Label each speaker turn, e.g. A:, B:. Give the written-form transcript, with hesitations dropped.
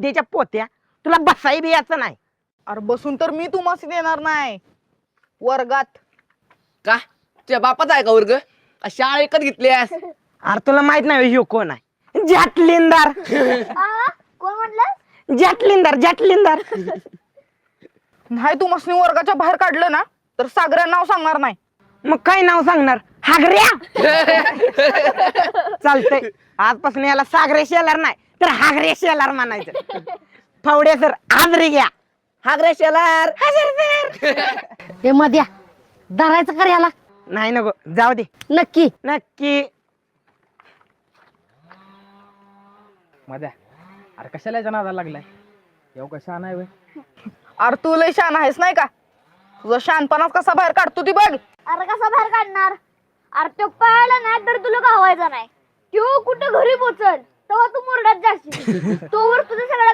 A: उद्याच्या पोत्या तुला बसाई बी याचं नाही.
B: अरे बसून तर मी तुम्हाला देणार नाही वर्गात.
C: का तुझ्या बापाचा आहे का वर्ग? का शाळा एकच घेतलीस?
A: अरे तुला माहित नाही ह्यो कोण आहे? जॅटलिंदार.
D: कोण म्हटलं?
A: जॅटलिंदार जॅटलिंदार.
B: नाही तुम्हाला वर्गाच्या बाहेर काढलं ना तर सागऱ्या नाव सांगणार नाही.
A: मग काय नाव सांगणार? हागऱ्या. चालतंय, आजपासून याला सागरे शेलार नाही तर हागरे शेलार म्हणायचं. फवडे सर हाजरी घ्या.
C: हागरे शेलार.
D: हे मध्या धरायचं कर याला.
A: नाही नको जाऊ दे.
D: नक्की
A: नक्की.
E: मध्या अरे कशाला याच्या नादाला लागलाय? येऊ कशा नाही वय?
B: अरे तू लय शान आहेस नाही का? तुझा शानपणा कसा बाहेर काढतो ती बघ.
D: अरे कसा बाहेर काढणार? अरे तो पळाला नाही तर तुला गावायचा नाही. तो कुठं घरी पोचल तेव्हा तू मुरडात जाशील. तोवर तुझं सगळं